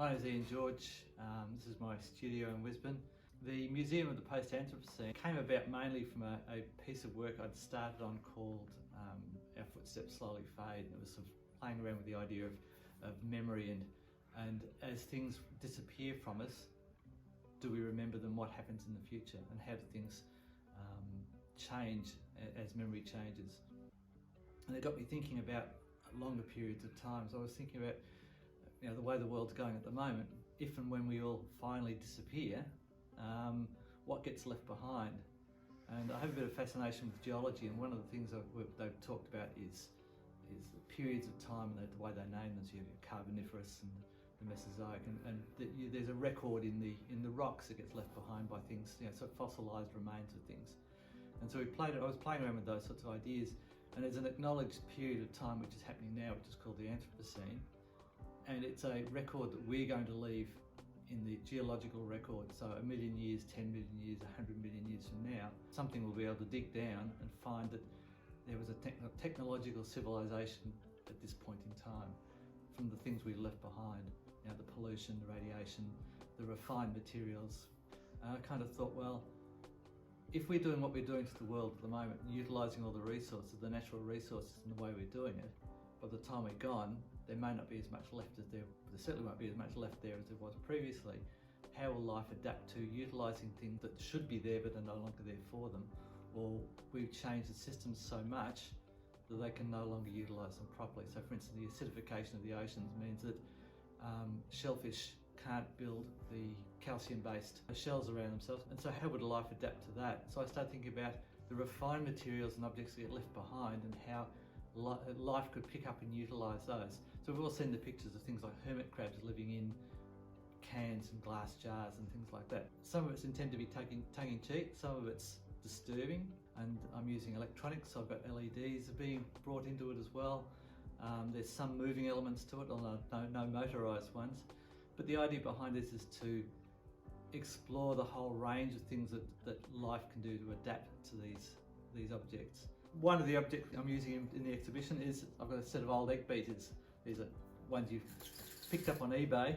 My name is Ian George. This is my studio in Wisbon. The Museum of the Post Anthropocene came about mainly from a piece of work I'd started on called Our Footsteps Slowly Fade. And it was sort of playing around with the idea of memory and as things disappear from us, do we remember them, what happens in the future, and how do things change as memory changes. And it got me thinking about longer periods of time. So I was thinking about the way the world's going at the moment. If and when we all finally disappear, what gets left behind? And I have a bit of fascination with geology, and one of the things they've talked about is the periods of time and the way they name them. So you have your Carboniferous and the Mesozoic, and there's a record in the rocks that gets left behind by things, sort of fossilised remains of things. And so I was playing around with those sorts of ideas, and there's an acknowledged period of time which is happening now, which is called the Anthropocene, and it's a record that we're going to leave in the geological record. So 1 million years, 10 million years, 100 million years from now, something will be able to dig down and find that there was a technological civilization at this point in time from the things we left behind, the pollution, the radiation, the refined materials. And I kind of thought, well, if we're doing what we're doing to the world at the moment, utilising all the resources, the natural resources in the way we're doing it, by the time we're gone, there may not be as much left as there certainly won't be as much left there as there was previously. How will life adapt to utilising things that should be there but are no longer there for them? Or we've changed the systems so much that they can no longer utilise them properly. So for instance, the acidification of the oceans means that shellfish can't build the calcium-based shells around themselves. And so how would life adapt to that? So I started thinking about the refined materials and objects that get left behind and how life could pick up and utilise those. So we've all seen the pictures of things like hermit crabs living in cans and glass jars and things like that. Some of it's intended to be tongue-in-cheek, some of it's disturbing, and I'm using electronics, so I've got LEDs being brought into it as well. There's some moving elements to it, although no motorised ones. But the idea behind this is to explore the whole range of things that life can do to adapt to these objects. One of the objects I'm using in the exhibition is, I've got a set of old egg beaters. These are ones you've picked up on eBay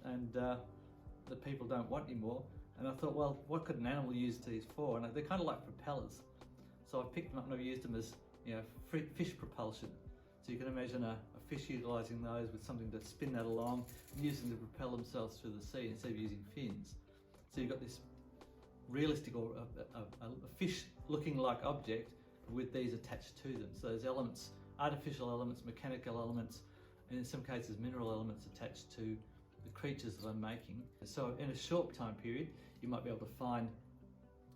and the people don't want anymore. And I thought, well, what could an animal use these for? And they're kind of like propellers. So I've picked them up and I've used them as fish propulsion. So you can imagine a fish utilising those with something to spin that along and using to propel themselves through the sea instead of using fins. So you've got this realistic or a fish looking like object with these attached to them. So there's elements, artificial elements, mechanical elements, and in some cases mineral elements attached to the creatures that I'm making. So in a short time period, you might be able to find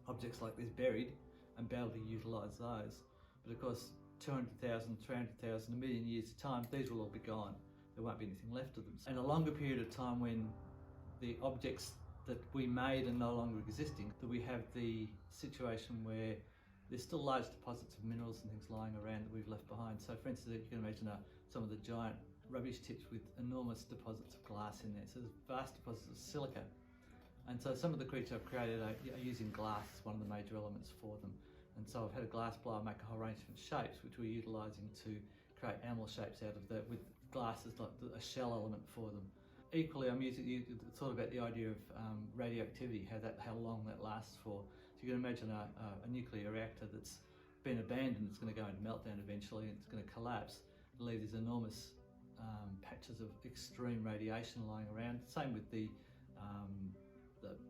objects like this buried and be able to utilise those. But of course, 200,000, 300,000, a million years time, these will all be gone. There won't be anything left of them. And a longer period of time when the objects that we made are no longer existing, that we have the situation where there's still large deposits of minerals and things lying around that we've left behind. So for instance, you can imagine some of the giant rubbish tips with enormous deposits of glass in there. So there's vast deposits of silica. And so some of the creatures I've created are using glass as one of the major elements for them. And so I've had a glass blower make a whole range of different shapes, which we're utilising to create animal shapes out of that, with glass as like a shell element for them. Equally, I'm using, it's all about the idea of radioactivity, how long that lasts for. So you can imagine a nuclear reactor that's been abandoned, it's going to go into meltdown eventually, and it's going to collapse and leave these enormous patches of extreme radiation lying around. Same with the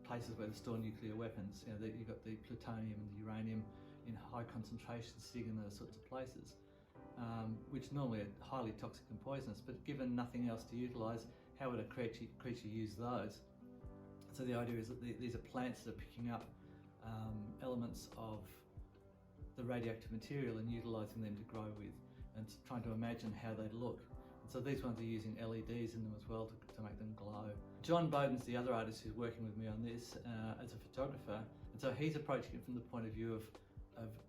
places where they store nuclear weapons. You've got the plutonium and the uranium in high concentrations sitting in those sorts of places, which normally are highly toxic and poisonous, but given nothing else to utilise, how would a creature use those? So the idea is that these are plants that are picking up elements of the radioactive material and utilising them to grow with, and trying to imagine how they'd look. And so these ones are using LEDs in them as well to make them glow. John Bodin's the other artist who's working with me on this as a photographer, and so he's approaching it from the point of view of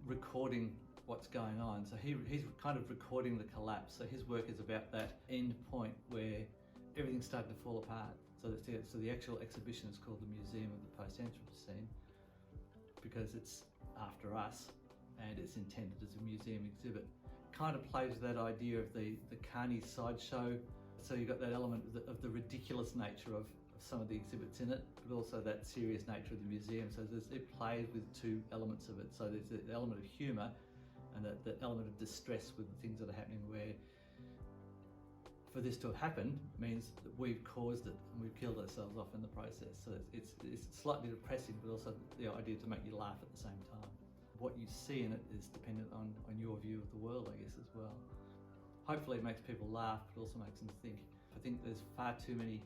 recording what's going on. So he's kind of recording the collapse. So his work is about that end point where everything's starting to fall apart. So the actual exhibition is called the Museum of the Post Anthropocene because it's after us and it's intended as a museum exhibit. Kind of plays with that idea of the carny sideshow So you've got that element of the ridiculous nature of some of the exhibits in it, but also that serious nature of the museum. So it plays with two elements of it. So there's the element of humour and the element of distress with the things that are happening, where for this to have happened means that we've caused it and we've killed ourselves off in the process. So it's slightly depressing, but also the idea to make you laugh at the same time. What you see in it is dependent on your view of the world, I guess, as well. Hopefully it makes people laugh, but also makes them think. I think there's far too many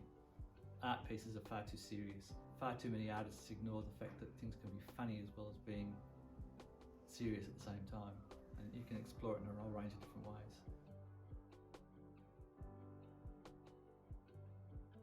art pieces are far too serious. Far too many artists ignore the fact that things can be funny as well as being serious at the same time. And you can explore it in a whole range of different ways.